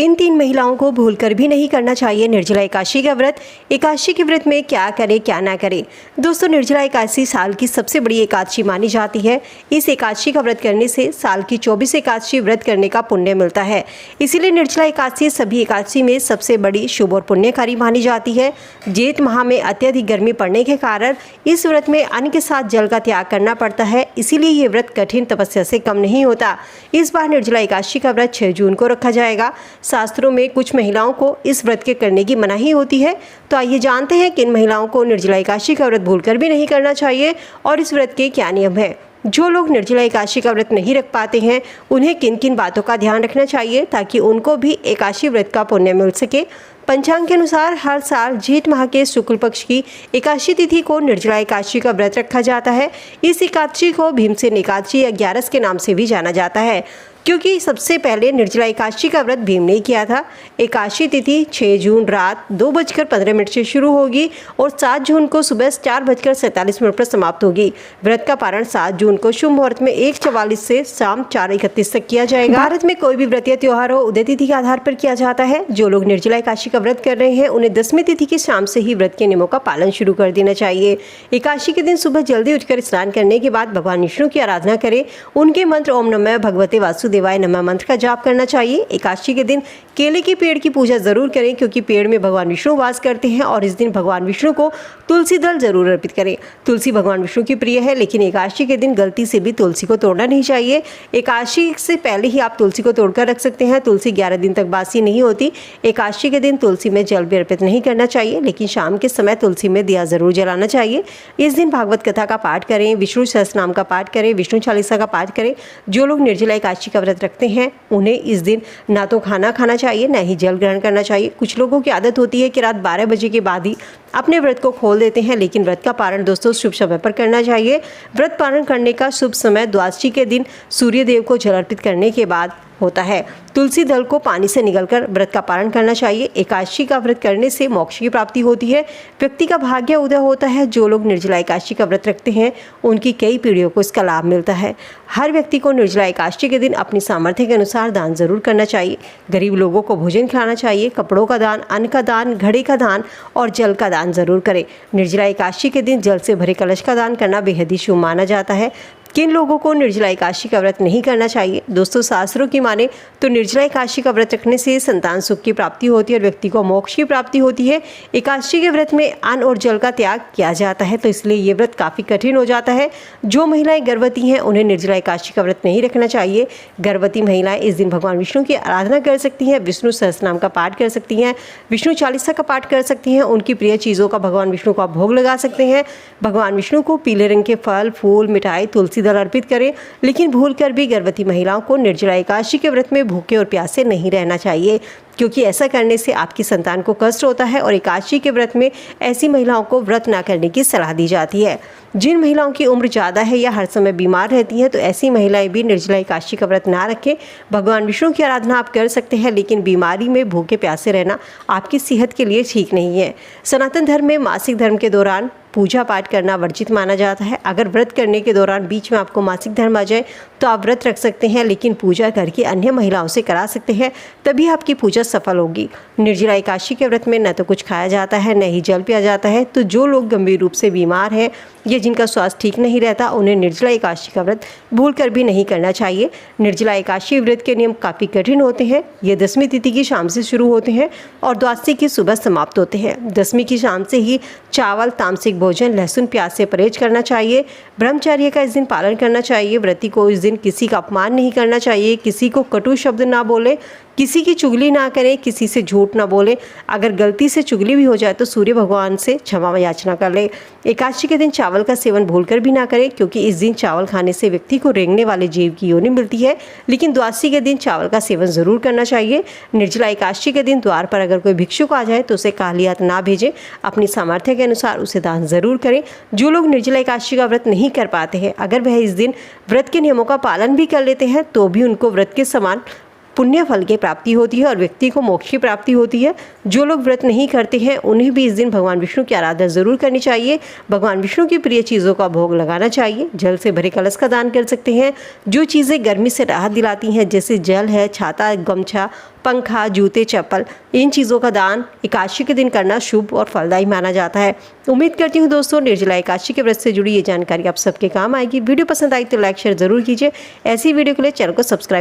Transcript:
किन 3 महिलाओं को भूलकर भी नहीं करना चाहिए निर्जला एकादशी का व्रत। एकादशी के व्रत में क्या करें क्या ना करें। दोस्तों, निर्जला एकादशी साल की सबसे बड़ी एकादशी मानी जाती है। इस एकादशी का व्रत करने से साल की 24 एकादशी व्रत करने का पुण्य मिलता है। इसीलिए निर्जला एकादशी सभी एकादशी में सबसे बड़ी शुभ और पुण्यकारी मानी जाती है। जेठ माह में अत्यधिक गर्मी पड़ने के कारण इस व्रत में अन्न के साथ जल का त्याग करना पड़ता है। इसीलिए ये व्रत कठिन तपस्या से कम नहीं होता। इस बार निर्जला एकादशी का व्रत 6 जून को रखा जाएगा। शास्त्रों में कुछ महिलाओं को इस व्रत के करने की मनाही होती है। तो आइए जानते हैं किन महिलाओं को निर्जला एकादशी का व्रत भूलकर भी नहीं करना चाहिए और इस व्रत के क्या नियम है। जो लोग निर्जला एकादशी का व्रत नहीं रख पाते हैं, उन्हें किन किन बातों का ध्यान रखना चाहिए ताकि उनको भी एकादशी व्रत का पुण्य मिल सके। पंचांग के अनुसार हर साल जेठ माह के शुक्ल पक्ष की एकादशी तिथि को निर्जला एकादशी का व्रत रखा जाता है। इस एकादशी को भीमसेन एकादशी या 11 के नाम से भी जाना जाता है, क्योंकि सबसे पहले निर्जला एकादशी का व्रत भीम ने किया था। एकादशी तिथि 6 जून रात 2:15 से शुरू होगी और 7 जून को सुबह 4:47 पर समाप्त होगी। व्रत का पारण 7 जून को शुभ मुहूर्त में 1:44 से शाम 4:31 तक किया जाएगा। भारत में कोई भी व्रत या त्योहार हो उदय तिथि के आधार पर किया जाता है। जो लोग निर्जला एकादशी का व्रत कर रहे हैं, उन्हें 10वीं तिथि की शाम से ही व्रत के नियमों का पालन शुरू कर देना चाहिए। एकादशी के दिन सुबह जल्दी उठकर स्नान करने के बाद भगवान विष्णु की आराधना करें। उनके मंत्र ओम नमः भगवते वासुदेवाय नमः मंत्र का जाप करना चाहिए। एकादशी के दिन केले के पेड़ की पूजा जरूर करें, क्योंकि पेड़ में भगवान विष्णु वास करते हैं और इस दिन भगवान विष्णु को तुलसी दल जरूर अर्पित करें। तुलसी भगवान विष्णु की प्रिय है, लेकिन एकादशी के दिन गलती से भी तुलसी को तोड़ना नहीं चाहिए। एकादशी से पहले ही आप तुलसी को तोड़कर रख सकते हैं। तुलसी 11 दिन तक बासी नहीं होती। एकादशी के दिन तुलसी में जल भी अर्पित नहीं करना चाहिए, लेकिन शाम के समय तुलसी में दिया जरूर जलाना चाहिए। इस दिन भागवत कथा का पाठ करें, विष्णु सहस्रनाम का पाठ करें, विष्णु चालीसा का पाठ करें। जो लोग निर्जला एकादशी का व्रत रखते हैं, उन्हें इस दिन ना तो खाना खाना चाहिए, ना ही जल ग्रहण करना चाहिए। कुछ लोगों की आदत होती है कि रात 12 बजे के बाद ही अपने व्रत को खोल देते हैं, लेकिन व्रत का पारण दोस्तों शुभ समय पर करना चाहिए। व्रत पारण करने का शुभ समय द्वादशी के दिन सूर्य देव को जल अर्पित करने के बाद होता है। तुलसी दल को पानी से निगलकर व्रत का पारण करना चाहिए। एकादशी का व्रत करने से मोक्ष की प्राप्ति होती है, व्यक्ति का भाग्य उदय होता है। जो लोग निर्जला एकादशी का व्रत रखते हैं, उनकी कई पीढ़ियों को इसका लाभ मिलता है। हर व्यक्ति को निर्जला एकादशी के दिन अपनी सामर्थ्य के अनुसार दान जरूर करना चाहिए। गरीब लोगों को भोजन खिलाना चाहिए। कपड़ों का दान, अन्न का दान, घड़े का दान और जल का दान जरूर करें। निर्जला एकादशी के दिन जल से भरे कलश का दान करना बेहद ही शुभ माना जाता है। किन लोगों को निर्जला एकादशी का व्रत नहीं करना चाहिए। दोस्तों, शास्त्रों की माने तो निर्जला एकादशी का व्रत रखने से संतान सुख की प्राप्ति होती है और व्यक्ति को मोक्ष की प्राप्ति होती है। एकादशी के व्रत में अन्न और जल का त्याग किया जाता है, तो इसलिए ये व्रत काफ़ी कठिन हो जाता है। जो महिलाएं गर्भवती हैं, उन्हें निर्जला एकादशी का व्रत नहीं रखना चाहिए। गर्भवती महिलाएं इस दिन भगवान विष्णु की आराधना कर सकती हैं, विष्णु सहस्रनाम का पाठ कर सकती हैं, विष्णु चालीसा का पाठ कर सकती हैं। उनकी प्रिय चीज़ों का भगवान विष्णु को आप भोग लगा सकते हैं। भगवान विष्णु को पीले रंग के फल, फूल, मिठाई, तुलसी दल अर्पित करें, लेकिन भूलकर भी गर्भवती महिलाओं को निर्जला एकादशी के व्रत में भूखे और प्यासे नहीं रहना चाहिए, क्योंकि ऐसा करने से आपकी संतान को कष्ट होता है और एकादशी के व्रत में ऐसी महिलाओं को व्रत ना करने की सलाह दी जाती है। जिन महिलाओं की उम्र ज़्यादा है या हर समय बीमार रहती हैं, तो ऐसी महिलाएं भी निर्जला एकादशी का व्रत ना रखें। भगवान विष्णु की आराधना आप कर सकते हैं, लेकिन बीमारी में भूखे प्यासे रहना आपकी सेहत के लिए ठीक नहीं है। सनातन धर्म में मासिक धर्म के दौरान पूजा पाठ करना वर्जित माना जाता है। अगर व्रत करने के दौरान बीच में आपको मासिक धर्म आ जाए तो आप व्रत रख सकते हैं, लेकिन पूजा घर की अन्य महिलाओं से करा सकते हैं, तभी आपकी पूजा सफल होगी। निर्जला एकादशी के व्रत में न तो कुछ खाया जाता है, न ही जल पिया जाता है। तो जो लोग गंभीर रूप से बीमार हैं या जिनका स्वास्थ्य ठीक नहीं रहता, उन्हें निर्जला एकादशी का व्रत भूलकर भी नहीं करना चाहिए। निर्जला एकादशी व्रत के नियम काफ़ी कठिन होते हैं। ये 10वीं तिथि की शाम से शुरू होते हैं और द्वादशी की सुबह समाप्त होते हैं। 10वीं की शाम से ही चावल, तामसिक भोजन, लहसुन, प्याज से परहेज करना चाहिए। ब्रह्मचर्य का इस दिन पालन करना चाहिए। व्रती को इस दिन किसी का अपमान नहीं करना चाहिए, किसी को कटु शब्द ना बोले, किसी की चुगली ना करें, किसी से झूठ ना बोले। अगर गलती से चुगली भी हो जाए तो सूर्य भगवान से क्षमा याचना कर ले। एकादशी के दिन चावल का सेवन भूलकर भी ना करें, क्योंकि इस दिन चावल खाने से व्यक्ति को रेंगने वाले जीव की योनि मिलती है। लेकिन द्वादशी के दिन चावल का सेवन जरूर करना चाहिए। निर्जला एकादशी के दिन द्वार पर अगर कोई भिक्षुक आ जाए तो उसे खाली हाथ ना भेजें। अपनी सामर्थ्य के अनुसार उसे दान जरूर करें। जो लोग निर्जला एकादशी का व्रत नहीं कर पाते हैं, अगर वह इस दिन व्रत के नियमों का पालन भी कर लेते हैं, तो भी उनको व्रत के समान पुण्य फल की प्राप्ति होती है और व्यक्ति को मोक्ष की प्राप्ति होती है। जो लोग व्रत नहीं करते हैं उन्हें भी इस दिन भगवान विष्णु की आराधना जरूर करनी चाहिए। भगवान विष्णु की प्रिय चीज़ों का भोग लगाना चाहिए। जल से भरे कलश का दान कर सकते हैं। जो चीज़ें गर्मी से राहत दिलाती हैं जैसे जल है, छाता, गमछा, पंखा, जूते, चप्पल, इन चीज़ों का दान एकादशी के दिन करना शुभ और फलदायी माना जाता है। उम्मीद करती हूँ दोस्तों निर्जला एकादशी के व्रत से जुड़ी ये जानकारी आप सबके काम आएगी। वीडियो पसंद आई तो लाइक शेयर जरूर कीजिए। ऐसी वीडियो के लिए चैनल को सब्सक्राइब